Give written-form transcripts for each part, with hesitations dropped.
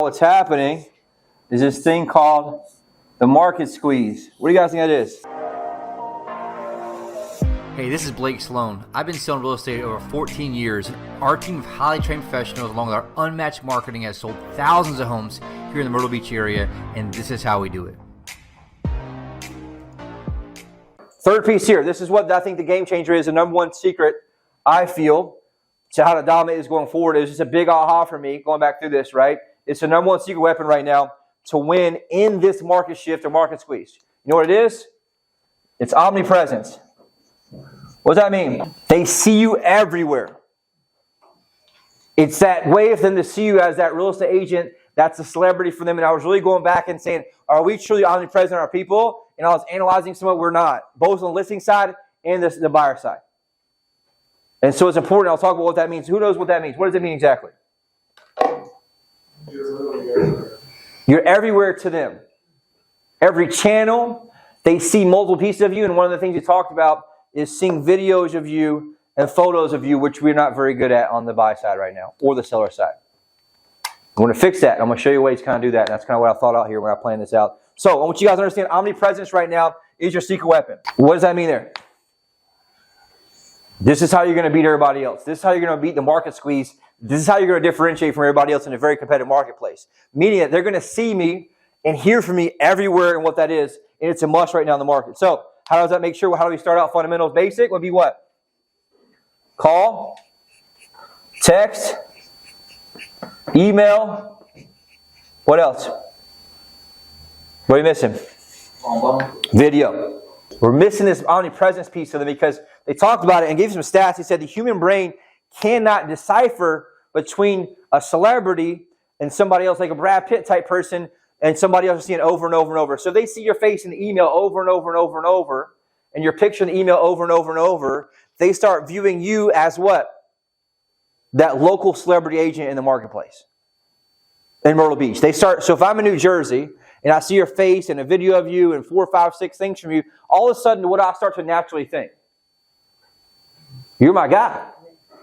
what's happening is this thing called the market squeeze. What do you guys think that is? Hey, this is Blake Sloan. I've been selling real estate over 14 years. Our team of highly trained professionals, along with our unmatched marketing, has sold thousands of homes here in the Myrtle Beach area, and this is how we do it. Third piece here. This is what I think the game changer is. The number one secret, I feel, to how to dominate this going forward. It was just a big aha for me going back through this, right? It's the number one secret weapon right now to win in this market shift or market squeeze. You know what it is? It's omnipresence. What does that mean? They see you everywhere. It's that way for them to see you as that real estate agent that's a celebrity for them. And I was really going back and saying, are we truly omnipresent in our people? And I was analyzing some of what we're not, both on the listing side and the buyer side. And so it's important. I'll talk about what that means. Who knows what that means? What does it mean exactly? You're everywhere to them. Every channel, they see multiple pieces of you. And one of the things we talked about is seeing videos of you and photos of you, which we're not very good at on the buy side right now, or the seller side. I'm going to fix that. I'm going to show you ways to kind of do that. And that's kind of what I thought out here when I planned this out. So I want you guys to understand omnipresence right now is your secret weapon. What does that mean there? This is how you're going to beat everybody else. This is how you're going to beat the market squeeze. This is how you're going to differentiate from everybody else in a very competitive marketplace. Meaning that they're going to see me and hear from me everywhere and what that is. And it's a must right now in the market. So how does that make sure? How do we start out? Fundamentals basic would be what? Call, text, email. What else? What are you missing? Video. We're missing this omnipresence piece of them because they talked about it and gave some stats. He said the human brain cannot decipher between a celebrity and somebody else, like a Brad Pitt type person, and somebody else is seeing it over and over and over. So they see your face in the email over and over and over and over, and your picture in the email over and over and over. They start viewing you as what? That local celebrity agent in the marketplace in Myrtle Beach. They start. So if I'm in New Jersey and I see your face and a video of you and 4, 5, 6 things from you, all of a sudden what I start to naturally think? You're my guy.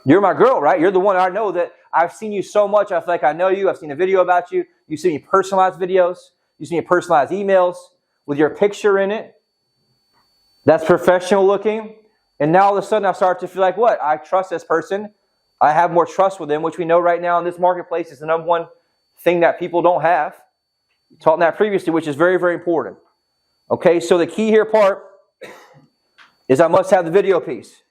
You're my girl, right? You're the one I know that I've seen you so much. I feel like I know you. I've seen a video about you. You see me personalized videos. You see me personalized emails with your picture in it. That's professional looking. And now all of a sudden I start to feel like what? I trust this person. I have more trust with them, which we know right now in this marketplace is the number one thing that people don't have. We taught that previously, which is very, very important. Okay, so the key here part is I must have the video piece.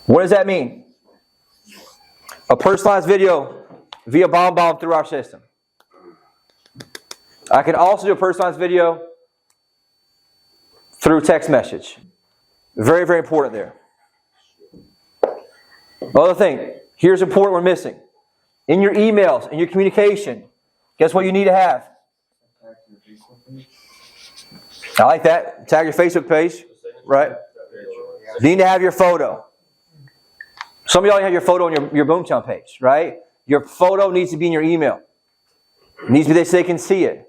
What does that mean? A personalized video via bomb through our system. I can also do a personalized video through text message. Very, very important there. Another thing, here's important we're missing. In your emails, in your communication, guess what you need to have? I like that. Tag your Facebook page, right? You need to have your photo. Some of y'all have your photo on your Boomtown page, right? Your photo needs to be in your email. It needs to be there so they can see it.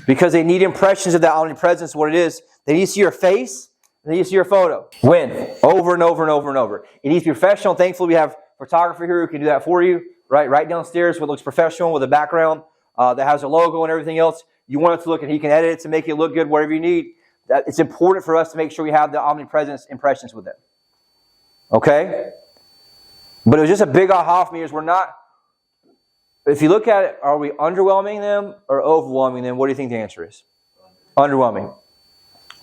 Because they need impressions of that omnipresence, what it is. They need to see your face, and they need to see your photo. When? Over and over and over and over. It needs to be professional. Thankfully, we have a photographer here who can do that for you, right downstairs, what looks professional with a background that has a logo and everything else. You want it to look, and he can edit it to make it look good, whatever you need. It's important for us to make sure we have the omnipresence impressions with them. Okay? But it was just a big aha for me is we're not, if you look at it, are we underwhelming them or overwhelming them? What do you think the answer is? Underwhelming.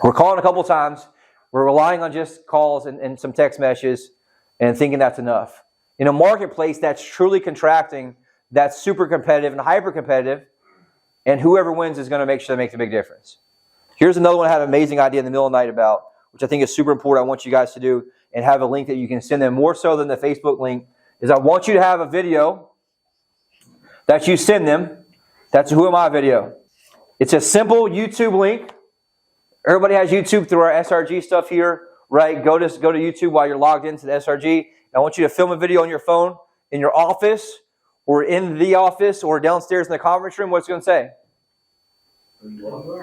We're calling a couple times. We're relying on just calls and some text messages and thinking that's enough. In a marketplace that's truly contracting, that's super competitive and hyper competitive, and whoever wins is going to make sure they make the big difference. Here's another one I had an amazing idea in the middle of the night about, which I think is super important. I want you guys to do and have a link that you can send them more so than the Facebook link, is I want you to have a video that you send them. That's a Who Am I video. It's a simple YouTube link. Everybody has YouTube through our SRG stuff here, right? Go to YouTube while you're logged into the SRG. I want you to film a video on your phone in your office or in the office or downstairs in the conference room. What's it going to say?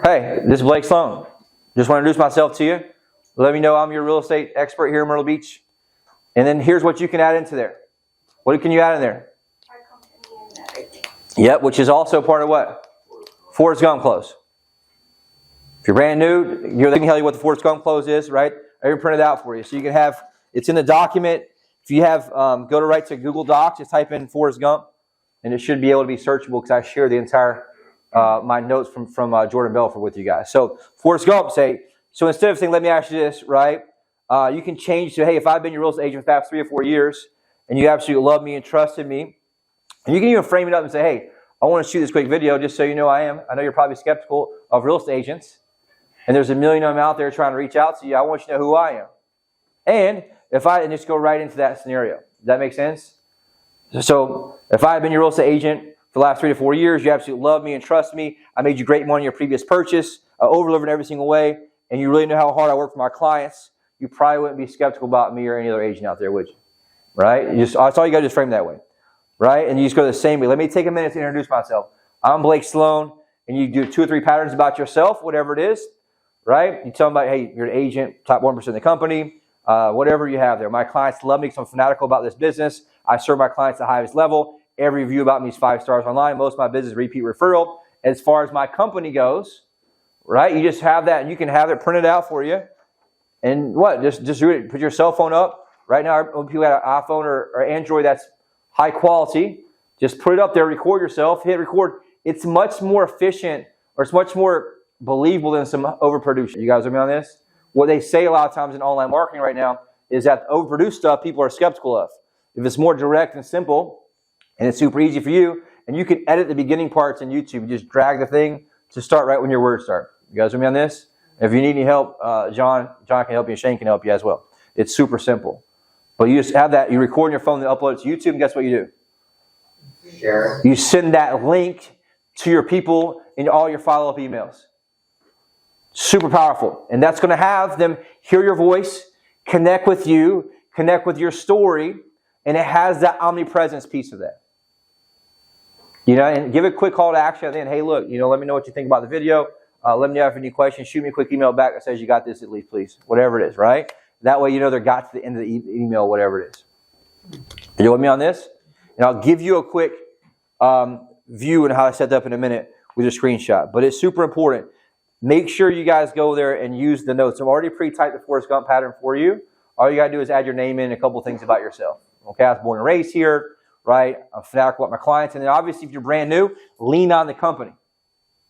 Hey, this is Blake Sloan. Just want to introduce myself to you. Let me know I'm your real estate expert here in Myrtle Beach. And then here's what you can add into there. What can you add in there? Yep, which is also part of what? Forrest Gump close. If you're brand new, they can tell you what the Forrest Gump close is, right? I even printed it out for you. So you can have, it's in the document. If you have, go to Google Docs, just type in Forrest Gump, and it should be able to be searchable because I share the entire, my notes from Jordan Belfort with you guys. So Forrest Gump so instead of saying, let me ask you this, right? You can change to, hey, if I've been your real estate agent for the past 3 or 4 years, and you absolutely love me and trusted me, and you can even frame it up and say, hey, I want to shoot this quick video just so you know I know you're probably skeptical of real estate agents, and there's a million of them out there trying to reach out to you. I want you to know who I am. And just go right into that scenario. Does that make sense? So if I had been your real estate agent for the last 3 to 4 years, you absolutely love me and trust me. I made you great money in your previous purchase. I over-delivered in every single way, and you really know how hard I work for my clients. You probably wouldn't be skeptical about me or any other agent out there, would you? Right? That's all you got to just frame that way. Right? And you just go the same way. Let me take a minute to introduce myself. I'm Blake Sloan, and you do 2 or 3 patterns about yourself, whatever it is. Right? You tell them about, hey, you're an agent, top 1% of the company, whatever you have there. My clients love me because I'm fanatical about this business. I serve my clients at the highest level. Every review about me is 5 stars online. Most of my business is repeat referral. As far as my company goes, right? You just have that, and you can have it printed out for you. And what? Just do it. Put your cell phone up. Right now, when people have an iPhone or Android that's high quality, just put it up there, record yourself, hit record. It's much more efficient, or it's much more believable than some overproduction. You guys with me on this? What they say a lot of times in online marketing right now is that the overproduced stuff people are skeptical of. If it's more direct and simple, and it's super easy for you, and you can edit the beginning parts in YouTube, you just drag the thing to start right when your words start. You guys with me on this? If you need any help, John can help you, and Shane can help you as well. It's super simple. But you just have that, you record on your phone and upload it to YouTube, and guess what you do? Share. You send that link to your people in all your follow-up emails. Super powerful. And that's going to have them hear your voice, connect with you, connect with your story, and it has that omnipresence piece of that. And give a quick call to action at the end. Hey, look, let me know what you think about the video. Let me know if you have any questions. Shoot me a quick email back that says you got this at least, please. Whatever it is, right? That way they got to the end of the email, whatever it is. Are you with me on this? And I'll give you a quick view on how I set that up in a minute with a screenshot. But it's super important. Make sure you guys go there and use the notes. I've already pre-typed the Forrest Gump pattern for you. All you got to do is add your name in, a couple things about yourself. Okay, I was born and raised here, right? I'm fanatical about my clients. And then obviously if you're brand new, lean on the company,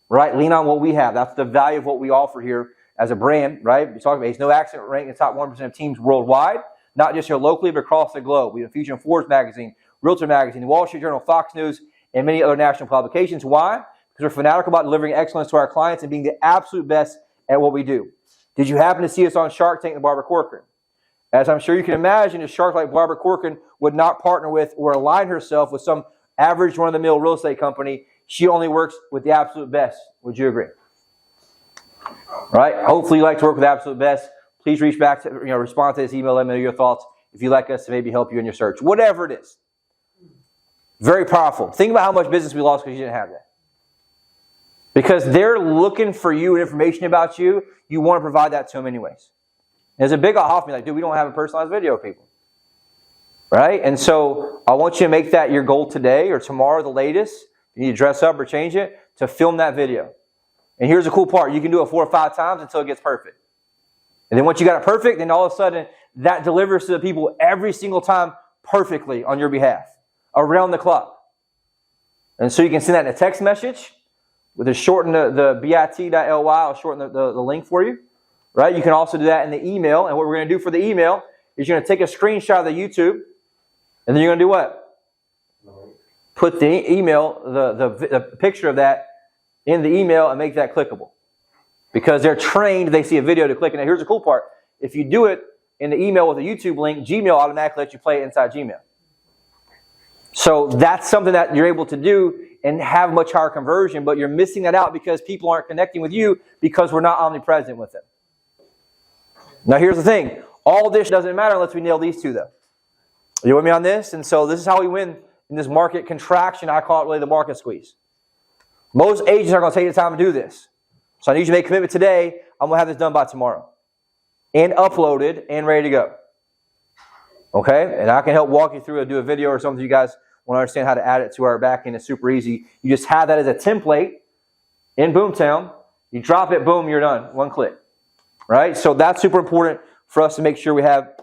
right? Lean on what we have. That's the value of what we offer here as a brand, right? We talk about it's no accident ranked in the top 1% of teams worldwide, not just here locally, but across the globe. We've been featured in Forbes magazine, Realty magazine, the Wall Street Journal, Fox News, and many other national publications. Why? Because we're fanatical about delivering excellence to our clients and being the absolute best at what we do. Did you happen to see us on Shark Tank and Barbara Corcoran? As I'm sure you can imagine, a shark like Barbara Corcoran would not partner with or align herself with some average run-of-the-mill real estate company. She only works with the absolute best. Would you agree? Right? Hopefully you like to work with the absolute best. Please reach back to, respond to this email. Let me know your thoughts. If you'd like us to maybe help you in your search. Whatever it is. Very powerful. Think about how much business we lost because you didn't have that. Because they're looking for you and information about you. You want to provide that to them anyways. There's a big aha for me, like, dude, we don't have a personalized video of people. Right? And so I want you to make that your goal today or tomorrow, the latest. You need to dress up or change it to film that video. And here's the cool part. You can do it 4 or 5 times until it gets perfect. And then once you got it perfect, then all of a sudden that delivers to the people every single time perfectly on your behalf, around the clock. And so you can send that in a text message with a shorten the bit.ly. I'll shorten the link for you. Right? You can also do that in the email. And what we're going to do for the email is you're going to take a screenshot of the YouTube, and then you're going to do what? Put the email, the picture of that in the email and make that clickable. Because they're trained, they see a video to click. And here's the cool part. If you do it in the email with a YouTube link, Gmail automatically lets you play it inside Gmail. So that's something that you're able to do and have much higher conversion, but you're missing that out because people aren't connecting with you because we're not omnipresent with them. Now here's the thing. All this doesn't matter unless we nail these two though. Are you with me on this? And so this is how we win in this market contraction. I call it really the market squeeze. Most agents are going to take the time to do this. So I need you to make a commitment today. I'm going to have this done by tomorrow. And uploaded and ready to go. Okay? And I can help walk you through do a video or something you guys want to understand how to add it to our backend, it's super easy. You just have that as a template in Boomtown. You drop it, boom, you're done. One click. Right? So that's super important for us to make sure we have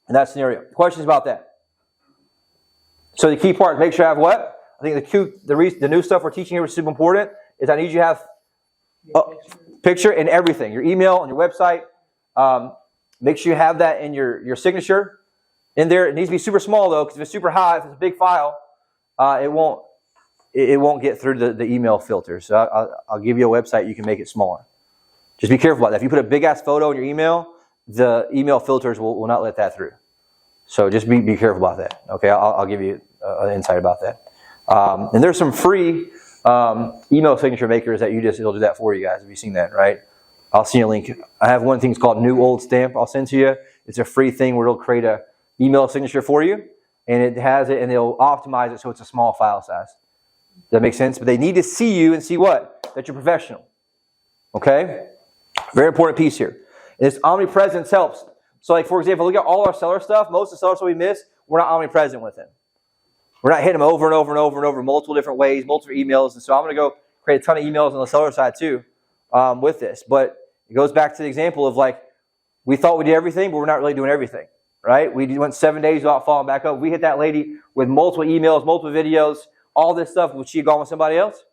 in that scenario. Questions about that? So the key part is make sure I have what? I think the new stuff we're teaching here is super important. Is I need you to have a picture and everything. Your email and your website. Make sure you have that in your signature in there. It needs to be super small though, because if it's super high, if it's a big file, it won't get through the email filter. So I'll give you a website you can make it smaller. Just be careful about that. If you put a big ass photo in your email, the email filters will not let that through. So just be careful about that. Okay, I'll give you an insight about that. And there's some free email signature makers that it'll do that for you guys. Have you seen that, right? I'll send you a link. I have one thing called New Old Stamp. I'll send to you. It's a free thing where it'll create a email signature for you, and it has it, and they'll optimize it so it's a small file size. Does that make sense? But they need to see you and see what? That you're professional. Okay? Very important piece here. And this omnipresence helps. So like, for example, look at all our seller stuff. Most of the seller stuff we miss, we're not omnipresent with them. We're not hitting them over and over and over and over multiple different ways, multiple emails. And so I'm going to go create a ton of emails on the seller side too with this. But it goes back to the example of like, we thought we did everything, but we're not really doing everything, right? We went 7 days without following back up. We hit that lady with multiple emails, multiple videos, all this stuff. Would she have gone with somebody else?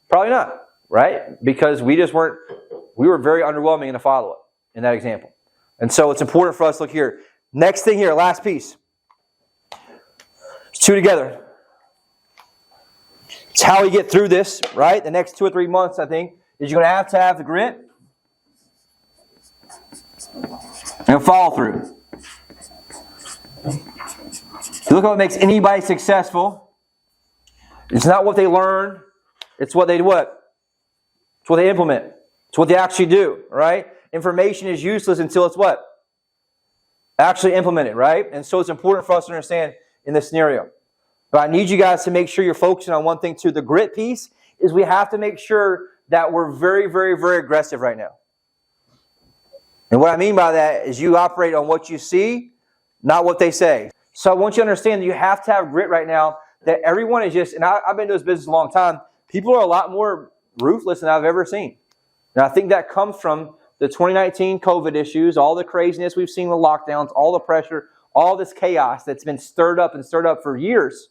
Probably not, right? Because we were very underwhelming in the follow-up in that example. And so it's important for us to look here. Next thing here, last piece. It's two together. It's how we get through this, right? The next 2 or 3 months, I think, is you're going to have the grit and follow through. If you look at what makes anybody successful, it's not what they learn, it's what they what? It's what they implement. It's what they actually do, right? Information is useless until it's what? Actually implemented, right? And so it's important for us to understand in this scenario. But I need you guys to make sure you're focusing on one thing too. The grit piece is we have to make sure that we're very, very, very aggressive right now. And what I mean by that is you operate on what you see, not what they say. So I want you to understand that you have to have grit right now, that everyone is just, and I've been doing this business a long time, people are a lot more ruthless than I've ever seen. And I think that comes from the 2019 COVID issues, all the craziness we've seen with lockdowns, all the pressure, all this chaos that's been stirred up for years.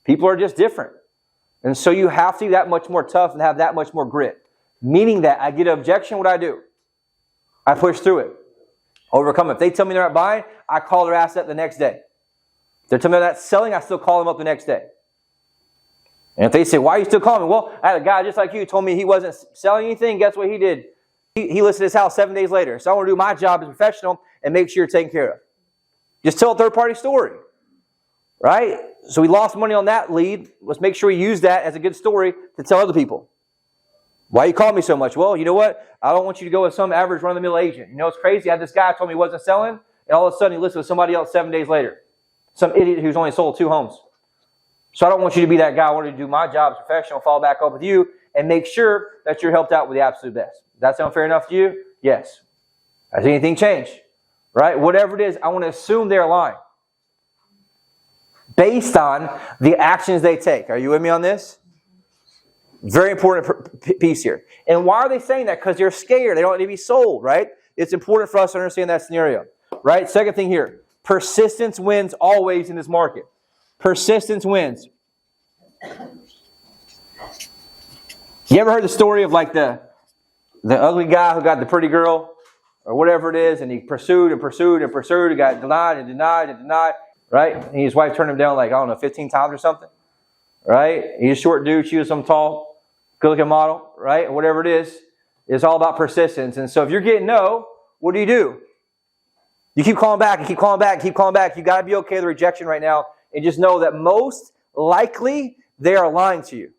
People are just different. And so you have to be that much more tough and have that much more grit. Meaning that I get an objection, what do? I push through it. Overcome it. If they tell me they're not buying, I call their asset the next day. If they're telling me they're not selling, I still call them up the next day. And if they say, why are you still calling me? Well, I had a guy just like you told me he wasn't selling anything. Guess what he did? He listed his house 7 days later. So I want to do my job as a professional and make sure you're taken care of. Just tell a third-party story. Right? So we lost money on that lead. Let's make sure we use that as a good story to tell other people. Why you calling me so much? Well, you know what? I don't want you to go with some average run-of-the-mill agent. You know what's crazy? I had this guy told me he wasn't selling, and all of a sudden he listed with somebody else 7 days later. Some idiot who's only sold 2 homes. So I don't want you to be that guy. I want to do my job as a professional, follow back up with you, and make sure that you're helped out with the absolute best. Does that sound fair enough to you? Yes. Has anything changed? Right? Whatever it is, I want to assume they're aligned based on the actions they take. Are you with me on this? Very important piece here. And why are they saying that? Because they're scared. They don't need to be sold, right? It's important for us to understand that scenario. Right? Second thing here. Persistence wins always in this market. Persistence wins. You ever heard the story of like the ugly guy who got the pretty girl or whatever it is, and he pursued and pursued and pursued, and got denied and denied and denied, right? And his wife turned him down like, I don't know, 15 times or something, right? He's a short dude, she was some tall, good-looking model, right? Whatever it is, it's all about persistence. And so if you're getting no, what do? You keep calling back and keep calling back and keep calling back. You got to be okay with the rejection right now, and just know that most likely they are lying to you.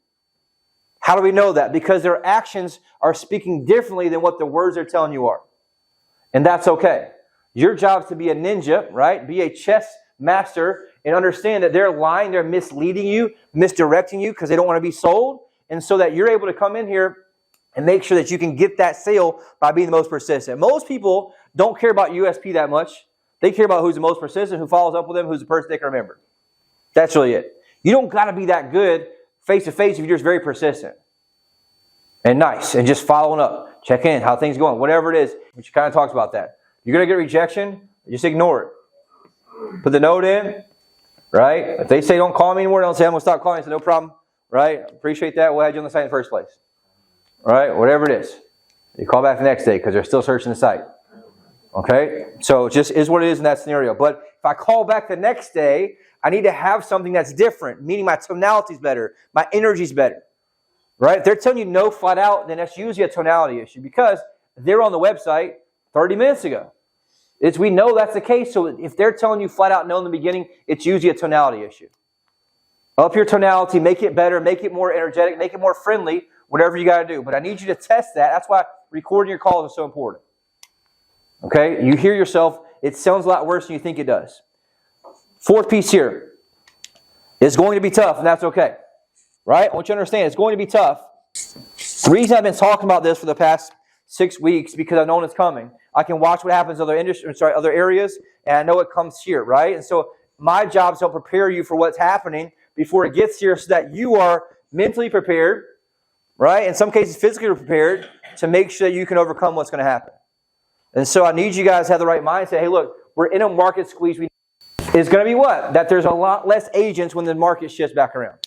How do we know that? Because their actions are speaking differently than what the words they're telling you are. And that's okay. Your job is to be a ninja, right? Be a chess master and understand that they're lying, they're misleading you, misdirecting you because they don't want to be sold. And so that you're able to come in here and make sure that you can get that sale by being the most persistent. Most people don't care about USP that much. They care about who's the most persistent, who follows up with them, who's the person they can remember. That's really it. You don't got to be that good face-to-face if you're just very persistent and nice and just following up. Check in, how things going, whatever it is, which kind of talks about that. You're going to get rejection, just ignore it. Put the note in, right? If they say don't call me anymore, don't say I'm going to stop calling. I say no problem, right? Appreciate that. We'll have you on the site in the first place. Right? Whatever it is. You call back the next day because they're still searching the site. Okay? So it just is what it is in that scenario. But if I call back the next day, I need to have something that's different, meaning my tonality is better, my energy is better. Right? If they're telling you no flat out, then that's usually a tonality issue because they're on the website 30 minutes ago. We know that's the case. So if they're telling you flat out no in the beginning, it's usually a tonality issue. Up your tonality, make it better, make it more energetic, make it more friendly, whatever you got to do. But I need you to test that. That's why recording your calls is so important. Okay? You hear yourself. It sounds a lot worse than you think it does. Fourth piece here. It's going to be tough, and that's okay. Right? I want you to understand, it's going to be tough. The reason I've been talking about this for the past 6 weeks because I've known it's coming. I can watch what happens in other areas, and I know it comes here, right? And so my job is to help prepare you for what's happening before it gets here so that you are mentally prepared, right? In some cases, physically prepared to make sure that you can overcome what's going to happen. And so I need you guys to have the right mindset. Hey, look, we're in a market squeeze. It's going to be what? That there's a lot less agents when the market shifts back around.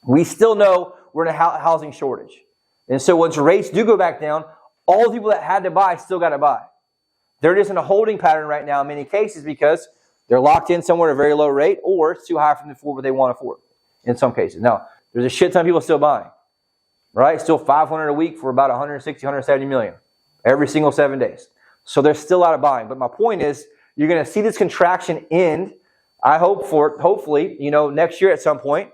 We still know we're in a housing shortage. And so once rates do go back down, all the people that had to buy still got to buy. They're just in a holding pattern right now in many cases because they're locked in somewhere at a very low rate or it's too high for them to afford what they want to afford in some cases. Now, there's a shit ton of people still buying, right? Still 500 a week for about 160, 170 million every single 7 days. So there's still a lot of buying. But my point is you're going to see this contraction end, I hope hopefully, next year at some point.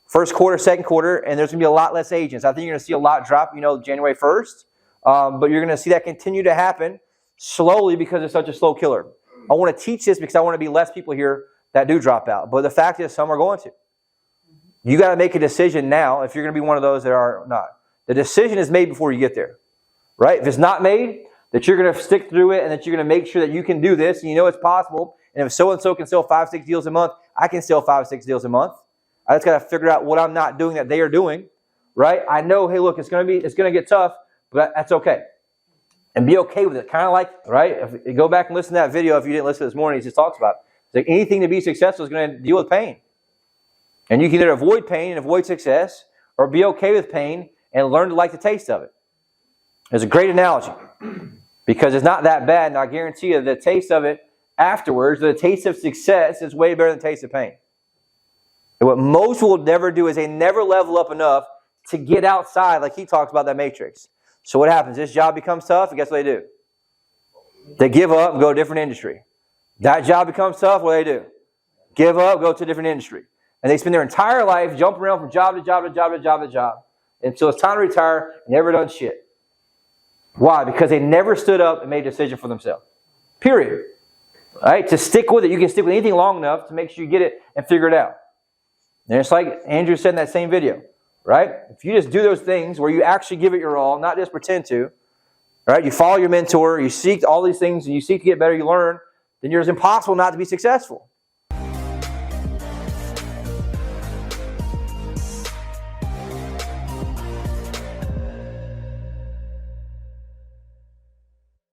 First quarter, second quarter, and there's going to be a lot less agents. I think you're going to see a lot drop, January 1st. But you're going to see that continue to happen slowly because it's such a slow killer. I want to teach this because I want to be less people here that do drop out. But the fact is some are going to. You got to make a decision now if you're going to be one of those that are not. The decision is made before you get there. Right? If it's not made, that you're going to stick through it and that you're going to make sure that you can do this and you know it's possible. And if so-and-so can sell 5-6 deals a month, I can sell 5-6 deals a month. I just got to figure out what I'm not doing that they are doing. Right? I know, hey, look, it's going to get tough. But that's okay. And be okay with it. Kind of like, right? If you go back and listen to that video, if you didn't listen this morning, he just talks about it. It's like anything to be successful is going to deal with pain. And you can either avoid pain and avoid success or be okay with pain and learn to like the taste of it. It's a great analogy because it's not that bad. And I guarantee you the taste of it afterwards, the taste of success is way better than the taste of pain. And what most will never do is they never level up enough to get outside like he talks about that matrix. So what happens? This job becomes tough, and guess what they do? They give up and go to a different industry. That job becomes tough, what do? Give up, go to a different industry. And they spend their entire life jumping around from job to job to job to job to job until it's time to retire and never done shit. Why? Because they never stood up and made a decision for themselves. Period. Right? To stick with it, you can stick with anything long enough to make sure you get it and figure it out. And it's like Andrew said in that same video. Right? If you just do those things where you actually give it your all, not just pretend to, right? You follow your mentor, you seek all these things, and you seek to get better, you learn, then it's impossible not to be successful.